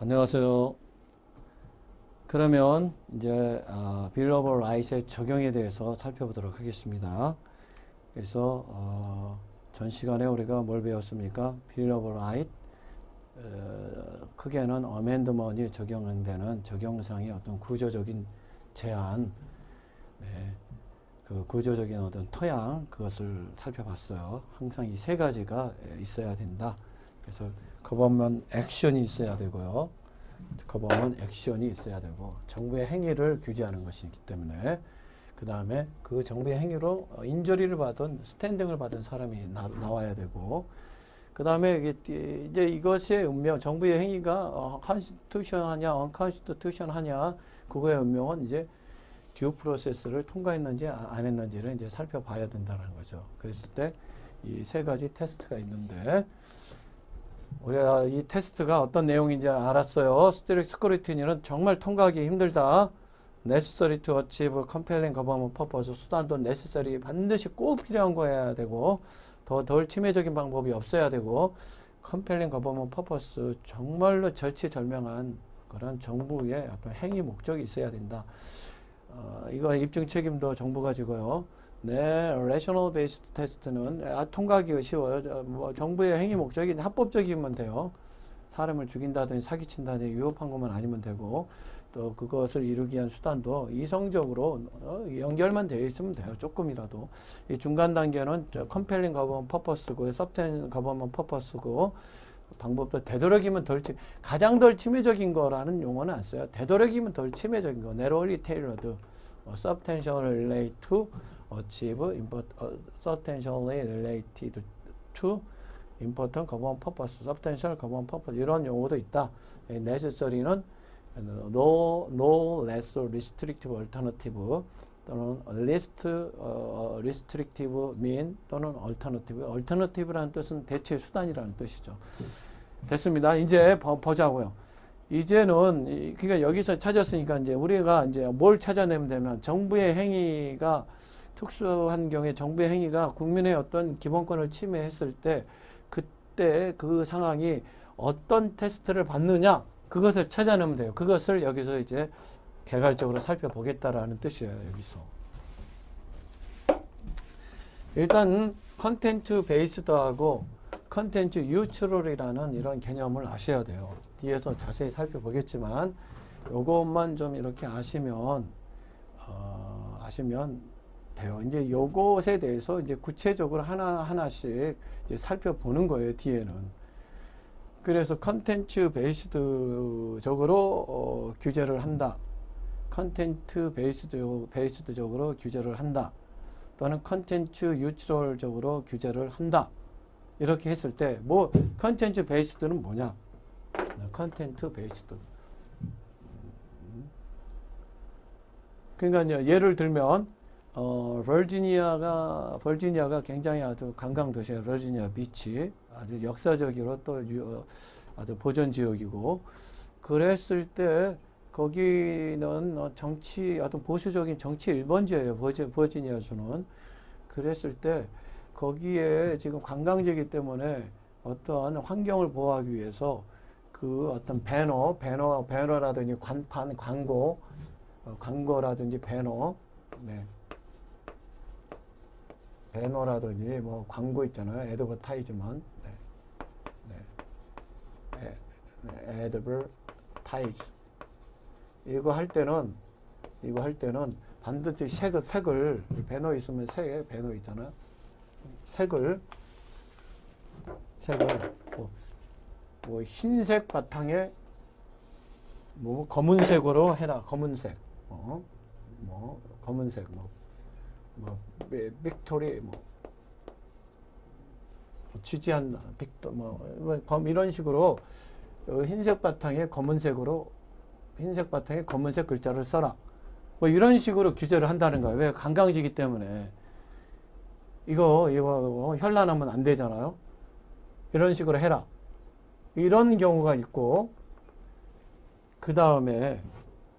안녕하세요. 그러면 이제 Bill of Rights의 적용에 대해서 살펴보도록 하겠습니다. 그래서 전 시간에 우리가 뭘 배웠습니까? Bill of Rights 크게는 어멘드먼이 적용되는 적용상의 어떤 구조적인 제한, 네, 그 구조적인 어떤 토양 그것을 살펴봤어요. 항상 이 세 가지가 있어야 된다. 그래서 거버먼 액션이 있어야 되고요. 거버먼 액션이 있어야 되고 정부의 행위를 규제하는 것이기 때문에 그 다음에 그 정부의 행위로 인저리를 받은 스탠딩을 받은 사람이 나와야 되고 그 다음에 이제 이것의 운명 정부의 행위가 컨스티튜션하냐 언컨스티튜션하냐 그거의 운명은 이제 듀 프로세스를 통과했는지 안 했는지를 이제 살펴봐야 된다는 거죠. 그랬을 때 이 세 가지 테스트가 있는데 우리가 이 테스트가 어떤 내용인지 알았어요. 스크루티니는 정말 통과하기 힘들다. necessary to achieve compelling government purpose 수단도 necessary 반드시 꼭 필요한 거여야 되고 덜 침해적인 방법이 없어야 되고 compelling government purpose 정말로 절치절명한 그런 정부의 어떤 행위 목적이 있어야 된다. 이거 입증 책임도 정부가 지고요. 네, rational based test는 통과하기가 쉬워요. 뭐 정부의 행위 목적이 합법적이면 돼요. 사람을 죽인다든지 사기친다든지 위협한 것만 아니면 되고 또 그것을 이루기 위한 수단도 이성적으로 연결만 되어 있으면 돼요. 조금이라도. 이 중간 단계는 compelling government purpose고 substantive government purpose고 방법도 되도록이면 가장 덜 침해적인 거라는 용어는 안 써요. 되도록이면 덜 침해적인 거. narrowly tailored, substantially related to achieve, substantially related to important government purpose, substantial government purpose 이런 용어도 있다. necessary는 no less restrictive alternative 또는 least restrictive mean 또는 alternative. alternative라는 뜻은 대체 수단이라는 뜻이죠. 됐습니다. 이제 보자고요. 이제는 그러니까 여기서 찾았으니까 이제 우리가 이제 뭘 찾아내면 되면 정부의 행위가 특수한 경우에 정부의 행위가 국민의 어떤 기본권을 침해했을 때 그때 그 상황이 어떤 테스트를 받느냐 그것을 찾아내면 돼요. 그것을 여기서 이제 개괄적으로 살펴보겠다라는 뜻이에요. 여기서 일단 컨텐츠 베이스드하고 컨텐츠 뉴트럴이라는 이런 개념을 아셔야 돼요. 뒤에서 자세히 살펴보겠지만 요것만 좀 이렇게 아시면 돼요. 이제 요것에 대해서 이제 구체적으로 하나씩 이제 살펴보는 거예요. 뒤에는. 그래서 컨텐츠 베이스드적으로 규제를 한다. 컨텐츠 베이스드적으로 규제를 한다. 또는 컨텐츠 뉴트럴적으로 규제를 한다. 이렇게 했을 때 뭐 컨텐츠 베이스드는 뭐냐? 컨텐츠 베이스드. 그러니까 예를 들면 버지니아가 굉장히 아주 관광 도시예요. 버지니아 비치 아주 역사적으로 또 아주 보존 지역이고 그랬을 때 거기는 어떤 보수적인 정치 1번지예요. 버지니아주는 그랬을 때 거기에 지금 관광지이기 때문에 어떠한 환경을 보호하기 위해서 그 어떤 배너라든지 간판 광고라든지 배너, 네. 배너라든지 뭐 광고 있잖아요. 애드버타이즈먼트. 네. 애드버타이즈. 이거 할 때는 반드시 색을 배너 있으면 배너 있잖아요. 색을 뭐 흰색 바탕에 뭐 검은색으로 해라. 검은색. 검은색 빅토리 취지한 빅토 이런 식으로 흰색 바탕에 검은색 글자를 써라. 뭐 이런 식으로 규제를 한다는 거예요. 왜? 관광지이기 때문에. 이거 현란하면 안 되잖아요. 이런 식으로 해라. 이런 경우가 있고, 그 다음에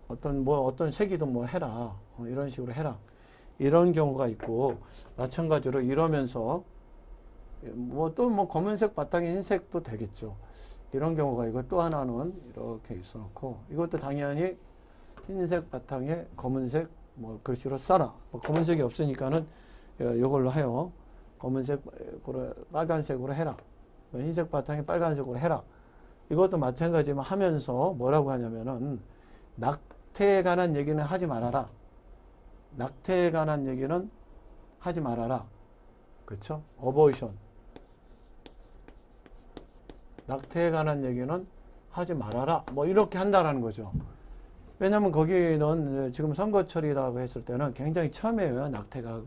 어떤 색이든 해라. 이런 식으로 해라. 이런 경우가 있고, 마찬가지로 이러면서, 검은색 바탕에 흰색도 되겠죠. 이런 경우가 있고 또 하나는 이렇게 있어놓고 이것도 당연히 흰색 바탕에 검은색 뭐 글씨로 써라. 뭐 검은색이 없으니까는 이걸로 해요. 검은색으로 빨간색으로 해라. 뭐 흰색 바탕에 빨간색으로 해라. 이것도 마찬가지만 하면서 뭐라고 하냐면은 낙태에 관한 얘기는 하지 말아라. 낙태에 관한 얘기는 하지 말아라. 그렇죠? 어버이션. 낙태에 관한 얘기는 하지 말아라. 뭐 이렇게 한다라는 거죠. 왜냐하면 거기는 지금 선거철이라고 했을 때는 굉장히 첨예해요. 낙태가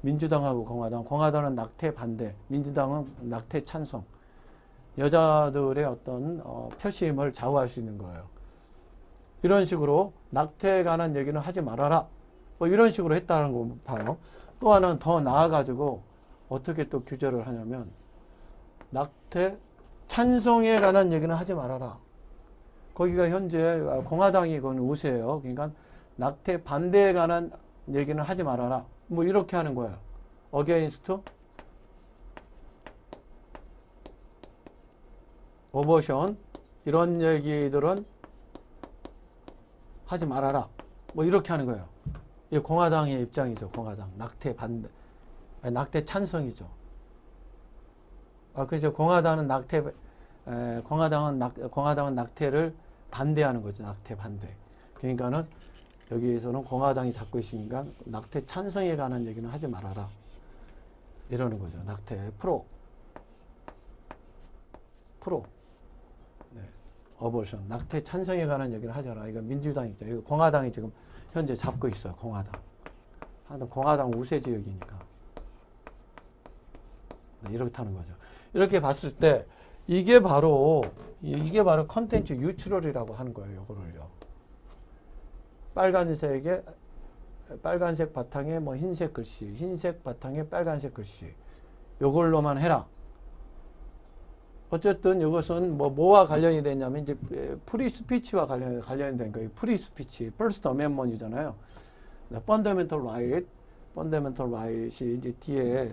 민주당하고 공화당은 낙태 반대, 민주당은 낙태 찬성. 여자들의 어떤 표심을 좌우할 수 있는 거예요. 이런 식으로 낙태에 관한 얘기는 하지 말아라. 뭐 이런 식으로 했다는 거 봐요. 또 하나는 더 나아가지고 어떻게 또 규제를 하냐면 낙태 찬성에 관한 얘기는 하지 말아라. 거기가 현재 공화당이 그건 우세해요. 그러니까 낙태 반대에 관한 얘기는 하지 말아라. 뭐 이렇게 하는 거예요. against abortion 이런 얘기들은 하지 말아라. 뭐 이렇게 하는 거예요. 이게 공화당의 입장이죠. 공화당 낙태 반대, 아니, 낙태 찬성이죠. 그래서 공화당은 낙태를 반대하는 거죠. 낙태 반대. 그러니까는 여기에서는 공화당이 잡고 있으니까 낙태 찬성에 관한 얘기는 하지 말아라. 이러는 거죠. 낙태 프로. 네. 어버션. 낙태 찬성에 관한 얘기를 하잖아. 이거 민주당이죠. 이거 공화당이 지금 현재 잡고 있어요. 공화당. 공화당 우세 지역이니까. 네, 이렇다는 거죠. 이렇게 봤을 때 이게 바로 컨텐츠 유출얼이라고 하는 거예요. 이거를요. 빨간색 바탕에 뭐 흰색 글씨, 흰색 바탕에 빨간색 글씨. 요걸로만 해라. 어쨌든 이것은 뭐와 관련이 되냐면 이제 프리스피치와 관련이 된 거예요. 프리스피치, 퍼스트 어메먼트이잖아요. 펀더멘털 라이트이 이제 뒤에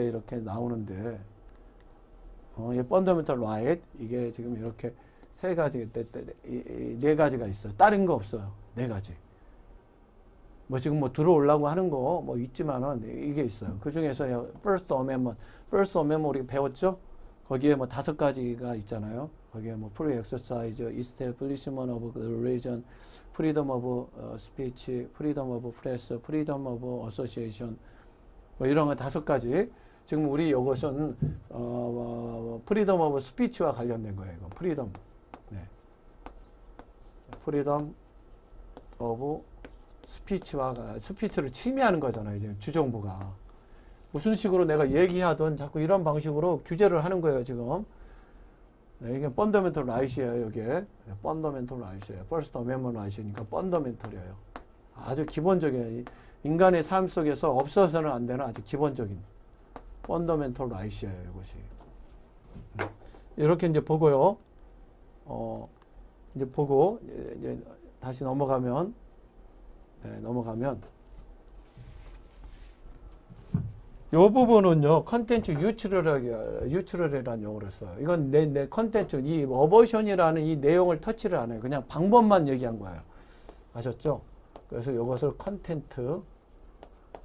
이렇게 나오는데 이 펀더멘털 라이트 이게 지금 이렇게 네 가지가 있어요. 다른 거 없어요. 네 가지. 뭐 지금 뭐 들어오려고 하는 거 뭐 있지만은 이게 있어요. 그 중에서 first amendment 우리 배웠죠? 거기에 뭐 5가지가 있잖아요. 거기에 뭐 free exercise, establishment of religion, freedom of speech, freedom of press, freedom of association 뭐 이런 거 5가지. 지금 우리 이것은 freedom of speech와 관련된 거예요. 이거 freedom. 네. freedom of 스피치를 침해하는 거잖아요. 이제 주정부가. 무슨 식으로 내가 얘기하든 자꾸 이런 방식으로 규제를 하는 거예요, 지금. 네, 이게 펀더멘털 라이트예요, 이게. 펀더멘털 라이트예요. 퍼스트 어메먼트 라이트니까 펀더멘털이에요. 아주 기본적인 인간의 삶 속에서 없어서는 안 되는 아주 기본적인 펀더멘털 라이트예요, 이것이. 이렇게 이제 보고요. 이제 보고 이제 다시 넘어가면 이 부분은요, 컨텐츠 유출이라는 용어를 써요. 이건 내 컨텐츠, 이 어버션이라는 이 내용을 터치를 안 해요. 그냥 방법만 얘기한 거예요. 아셨죠? 그래서 이것을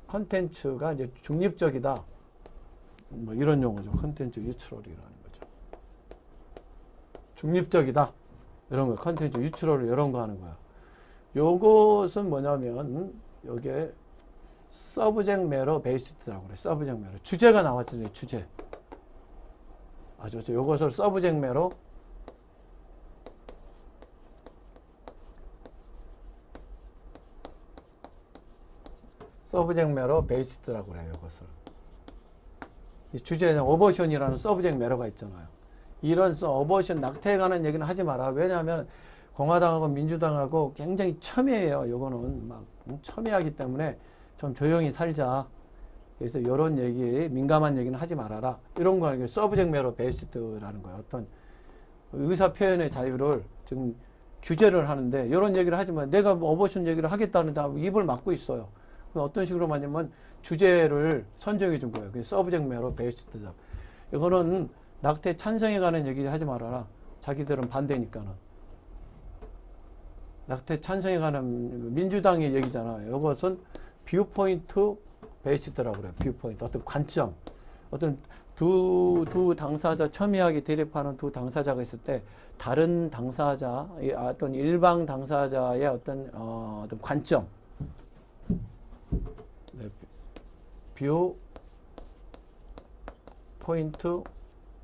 컨텐츠가 이제 중립적이다. 뭐 이런 용어죠. 컨텐츠 유출이라는 거죠. 중립적이다. 이런 거, 컨텐츠 유출을 이런 거 하는 거야. 요것은 뭐냐면, 요게 서브젝트 매러 베이스드라고 그래. 서브젝트 매러. 주제가 나왔잖아요. 주제. 아죠. 요것을 서브젝트 매러 베이스드라고 그래요. 요것을. 이 주제는 어버션이라는 서브젝트 매러가 있잖아요. 이런 어버션 낙태에 관한 얘기는 하지 마라. 왜냐하면 공화당하고 민주당하고 굉장히 첨예해요. 요거는 막 첨예하기 때문에 좀 조용히 살자. 그래서 이런 얘기, 민감한 얘기는 하지 말아라. 이런 거 하는 게 서브젝트 매러 베이스드라는 거예요. 어떤 의사 표현의 자유를 지금 규제를 하는데 이런 얘기를 하지만 내가 뭐 어버션 얘기를 하겠다는데 입을 막고 있어요. 어떤 식으로 하냐면 주제를 선정해 준 거예요. 그게 서브젝트 매러 베이스드다. 이거는 낙태 찬성에 관한 얘기 하지 말아라. 자기들은 반대니까는. 낙태 찬성에 관한 민주당의 얘기잖아요. 이것은 뷰포인트 베이스드라고 그래요. 뷰포인트. 어떤 관점. 어떤 두 당사자, 첨예하게 대립하는 두 당사자가 있을 때 다른 당사자, 어떤 일방 당사자의 어떤 관점. 네,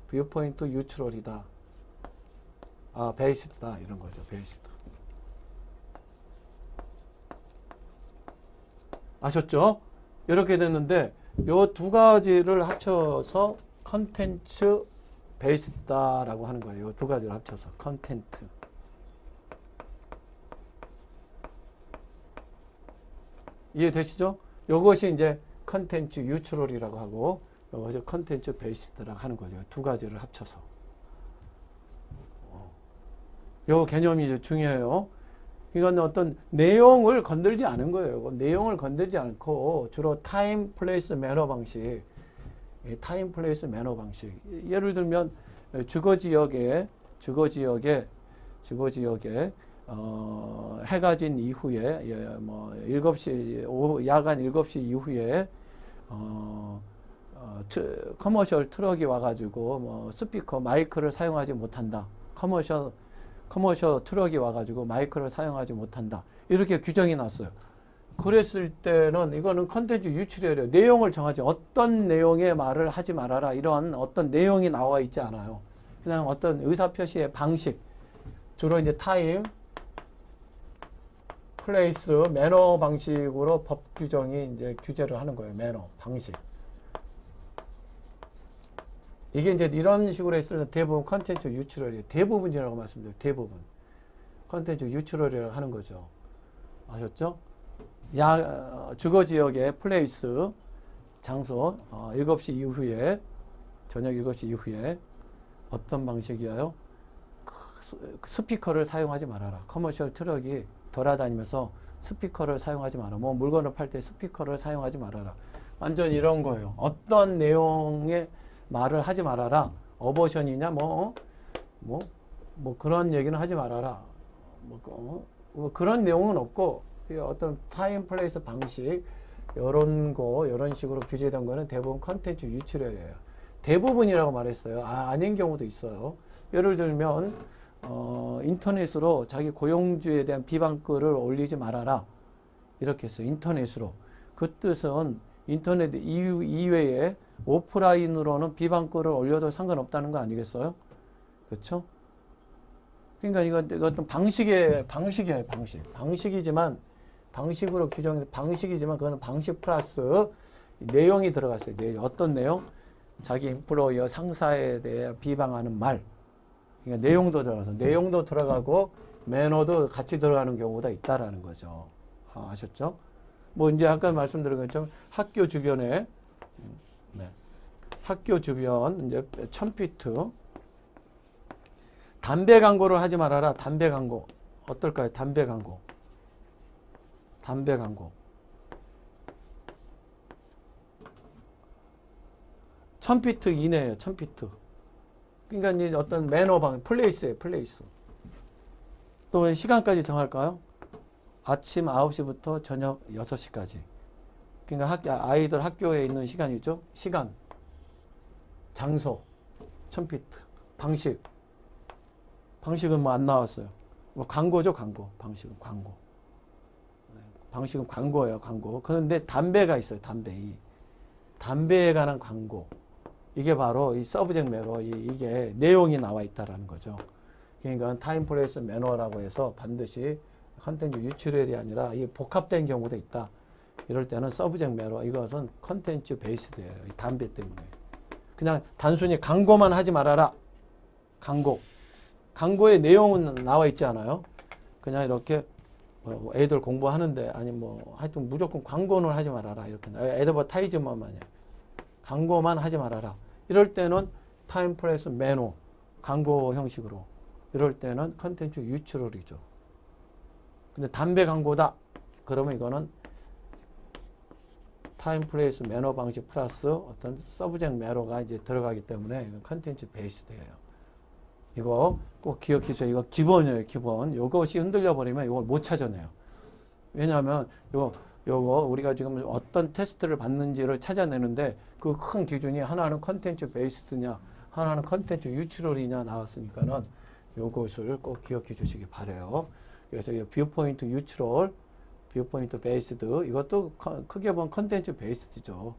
뷰포인트 뉴트럴이다. 베이스다. 이런 거죠. 베이스드. 아셨죠? 이렇게 됐는데 요 두 가지를 합쳐서 컨텐츠 베이스다라고 하는 거예요. 요 두 가지를 합쳐서 컨텐트. 이해되시죠? 요것이 이제 컨텐츠 뉴트럴이라고 하고 요것이 컨텐츠 베이스드라고 하는 거죠. 두 가지를 합쳐서. 요 개념이 중요해요. 이건 어떤 내용을 건들지 않은 거예요. 내용을 건들지 않고 주로 타임, 플레이스, 매너 방식. 타임, 플레이스, 매너 방식. 예를 들면 주거 지역에 해가 진 이후에 뭐 7시 야간 7시 이후에 커머셜 트럭이 와가지고 뭐 스피커 마이크를 사용하지 못한다. 커머셜 트럭이 와가지고 마이크를 사용하지 못한다. 이렇게 규정이 났어요. 그랬을 때는 이거는 컨텐츠 유출이래요. 내용을 정하지. 어떤 내용의 말을 하지 말아라. 이런 어떤 내용이 나와 있지 않아요. 그냥 어떤 의사표시의 방식. 주로 이제 타임, 플레이스, 매너 방식으로 법 규정이 이제 규제를 하는 거예요. 매너, 방식. 이게 이제 이런 식으로 했을 때 대부분 컨텐츠 유출이에요. 대부분이라고 말씀드려요. 대부분. 컨텐츠 유출이라고 하는 거죠. 아셨죠? 주거 지역의 플레이스, 장소, 7시 이후에, 저녁 7시 이후에 어떤 방식이에요? 스피커를 사용하지 말아라. 커머셜 트럭이 돌아다니면서 스피커를 사용하지 마라. 뭐 물건을 팔 때 스피커를 사용하지 말아라. 완전 이런 거예요. 어떤 내용의 말을 하지 말아라. 어버션이냐 뭐 그런 얘기는 하지 말아라. 뭐 그런 내용은 없고 어떤 타임 플레이스 방식 이런 식으로 규제된 거는 대부분 컨텐츠 유출이에요. 대부분이라고 말했어요. 아닌 경우도 있어요. 예를 들면 인터넷으로 자기 고용주에 대한 비방글을 올리지 말아라. 이렇게 했어요. 인터넷으로. 그 뜻은 인터넷 이외에 오프라인으로는 비방글을 올려도 상관없다는 거 아니겠어요? 그렇죠? 그러니까 이건 어떤 방식이에요. 방식이지만 방식으로 규정해서 방식이지만 그거는 방식 플러스 내용이 들어갔어요. 내용. 어떤 내용? 자기 인플로이어 상사에 대해 비방하는 말. 그러니까 내용도 들어가고 매너도 같이 들어가는 경우가 있다라는 거죠. 아셨죠? 뭐 이제 아까 말씀드린 것처럼 학교 주변에 학교 주변 이제 1000피트 담배 광고를 하지 말아라. 담배 광고 어떨까요? 담배 광고 1000피트 이내예요. 1000피트. 그러니까 이제 어떤 매너 방 플레이스예요. 플레이스. 또 시간까지 정할까요? 아침 9시부터 저녁 6시까지. 그러니까 아이들 학교에 있는 시간이죠. 시간, 장소, 1000피트. 방식은 뭐 안 나왔어요. 뭐 광고죠, 광고. 방식은 광고. 방식은 광고예요, 광고. 그런데 담배가 있어요, 담배에 관한 광고. 이게 바로 이 서브젝트 매너, 이게 내용이 나와 있다라는 거죠. 그러니까 타임 플레이스 매너라고 해서 반드시 컨텐츠 유출이 아니라 이 복합된 경우도 있다. 이럴 때는 서브젝트 매너, 이것은 컨텐츠 베이스드예요. 이 담배 때문에. 그냥 단순히 광고만 하지 말아라. 광고의 내용은 나와 있지 않아요. 그냥 이렇게 애들 공부하는데 아니 뭐 하여튼 무조건 광고는 하지 말아라. 이렇게 애드버타이즈먼만이야. 광고만 하지 말아라. 이럴 때는 타임 플레이스 매너, 광고 형식으로. 이럴 때는 컨텐츠 유출이죠. 근데 담배 광고다. 그러면 이거는 타임 플레이스 매너 방식 플러스 어떤 서브젝트 매너가 이제 들어가기 때문에 이건 컨텐츠 베이스드예요. 이거 꼭 기억해 주세요. 이거 기본이에요, 기본. 이것이 흔들려 버리면 이걸 못 찾아내요. 왜냐하면 요거 우리가 지금 어떤 테스트를 받는지를 찾아내는데 그 큰 기준이 하나는 컨텐츠 베이스드냐, 하나는 컨텐츠 유출이냐 나왔으니까는 요것을 꼭 기억해 주시기 바래요. 그래서 이 뷰포인트 유출, 뷰포인트 베이스드 이것도 크게 보면 컨텐츠 베이스드죠.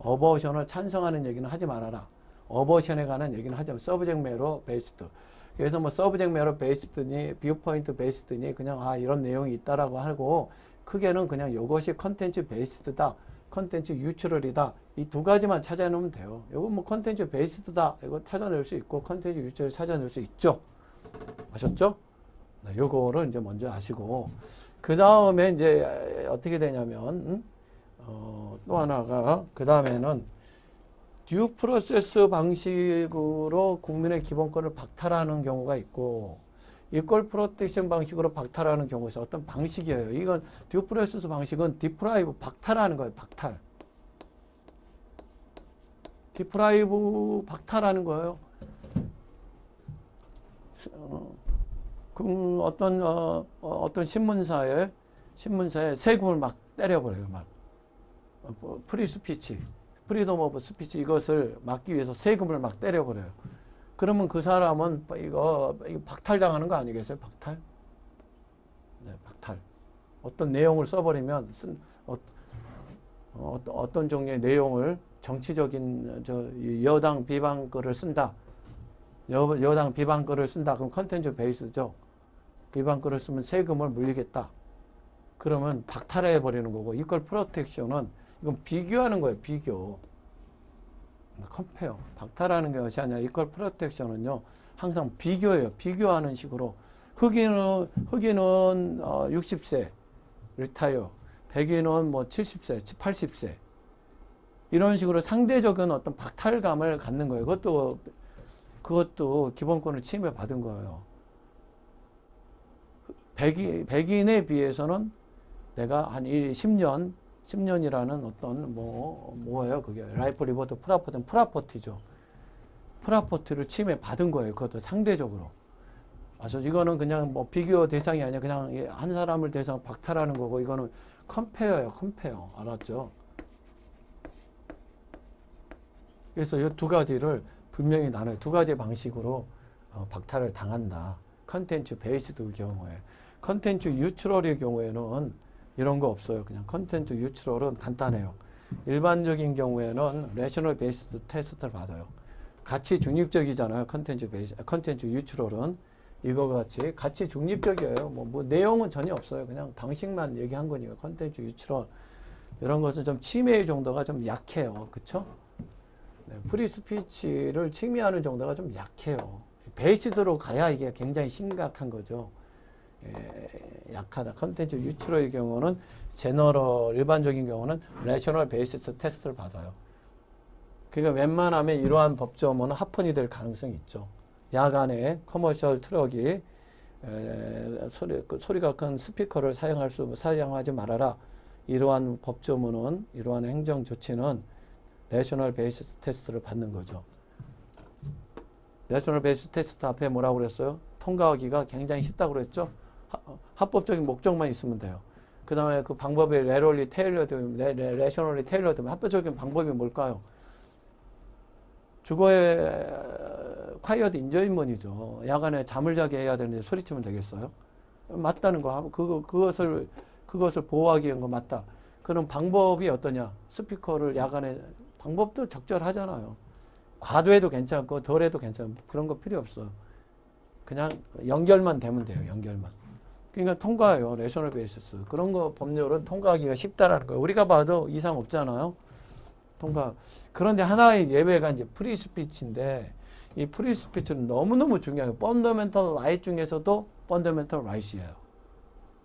어버션을 찬성하는 얘기는 하지 말아라. 어버션에 관한 얘기는 하자면 서브젝트 매러 베이스드. 그래서 뭐 서브젝트 매러 베이스드니 뷰포인트 베이스드니 그냥 이런 내용이 있다라고 하고 크게는 그냥 이것이 컨텐츠 베이스드다. 컨텐츠 유출이다. 이 두 가지만 찾아내면 돼요. 이거 뭐 컨텐츠 베이스드다. 이거 찾아낼 수 있고 컨텐츠 유출을 찾아낼 수 있죠. 아셨죠? 네, 요거를 이제 먼저 아시고 그 다음에 이제 어떻게 되냐면 또 하나가 그 다음에는 듀 프로세스 방식으로 국민의 기본권을 박탈하는 경우가 있고 이퀄 프로텍션 방식으로 박탈하는 경우가 있어요. 어떤 방식이에요. 이건 듀 프로세스 방식은 디프라이브 박탈하는 거예요. 박탈. 디프라이브 박탈하는 거예요. 어떤 신문사에 세금을 막 때려버려요. 막 프리 스피치, 프리덤 오브 스피치 이것을 막기 위해서 세금을 막 때려버려요. 그러면 그 사람은 이거 박탈당하는 거 아니겠어요? 박탈? 네, 박탈. 어떤 내용을 써버리면 어떤 종류의 내용을 정치적인 여당 비방 글을 쓴다. 여당 비방 글을 쓴다. 그럼 컨텐츠 베이스죠. 비방 글을 쓰면 세금을 물리겠다. 그러면 박탈해 버리는 거고 이퀄 프로텍션은 이건 비교하는 거예요. 비교. 컴페어. 박탈하는 것이 아니라 이퀄 프로텍션은요. 항상 비교예요. 비교하는 식으로 흑인은 60세 리타이어, 백인은 뭐 70세, 80세 이런 식으로 상대적인 어떤 박탈감을 갖는 거예요. 그것도 기본권을 침해받은 거예요. 백인에 비해서는 내가 한 10년이라는 어떤 뭐예요? 그게 라이프 리버드 프라퍼티죠. 프라퍼티를 침해받은 거예요. 그것도 상대적으로. 이거는 그냥 뭐 비교 대상이 아니라 그냥 한 사람을 대상 박탈하는 거고 이거는 컴페어예요. 컴페어. 알았죠? 그래서 이 두 가지를 분명히 나눠요. 두 가지 방식으로 박탈을 당한다. 컨텐츠 베이스드 경우에. 컨텐츠 유출얼의 경우에는 이런 거 없어요. 그냥 컨텐츠 유출얼은 간단해요. 일반적인 경우에는 레셔널 베이스드 테스트를 받아요. 가치 중립적이잖아요. 컨텐츠 유출얼은. 이거 같이 중립적이에요. 뭐 내용은 전혀 없어요. 그냥 방식만 얘기한 거니까 컨텐츠 유출얼. 이런 것은 좀 침해의 정도가 좀 약해요. 그쵸? 네, 프리스피치를 침해하는 정도가 좀 약해요. 베이스드로 가야 이게 굉장히 심각한 거죠. 약하다. 컨텐츠 유출의 경우는 일반적인 경우는 레셔널 베이시스 테스트를 받아요. 그러니까 웬만하면 이러한 법조문은 합헌이 될 가능성이 있죠. 야간에 커머셜 트럭이 소리가 큰 스피커를 사용하지 말아라. 이러한 법조문은 이러한 행정 조치는 내셔널 베이시스 테스트를 받는 거죠. 내셔널 베이시스 테스트 앞에 뭐라고 그랬어요? 통과하기가 굉장히 쉽다고 그랬죠? 합법적인 목적만 있으면 돼요. 그 다음에 그 방법이 레셔널리 테일러드 합법적인 방법이 뭘까요? 주거의 콰이어드 인저인먼이죠. 야간에 잠을 자게 해야 되는데 소리치면 되겠어요? 맞다는 거. 그것을 보호하기 위한 거 맞다. 그럼 방법이 어떠냐? 스피커를 야간에 방법도 적절하잖아요. 과도해도 괜찮고 덜해도 괜찮고 그런 거 필요 없어요. 그냥 연결만 되면 돼요. 연결만. 그러니까 통과해요. 레셔널 베이시스. 그런 거 법률은 통과하기가 쉽다라는 거예요. 우리가 봐도 이상 없잖아요. 통과. 그런데 하나의 예외가 이제 프리스피치인데 이 프리스피치는 너무너무 중요해요. 펀더멘털 라이트 중에서도 펀더멘털 라이트예요.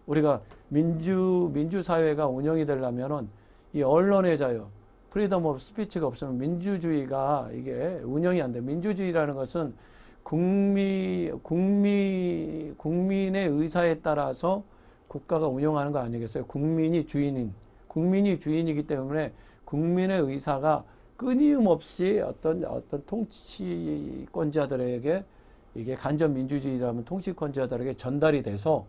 우리가 민주사회가 운영이 되려면은 이 언론의 자유, 프리덤 오브 스피치가 없으면 민주주의가 이게 운영이 안 돼. 민주주의라는 것은 국민의 의사에 따라서 국가가 운영하는 거 아니겠어요? 국민이 주인이기 때문에 국민의 의사가 끊임없이 어떤 통치권자들에게 이게 간접 민주주의라면 통치권자들에게 전달이 돼서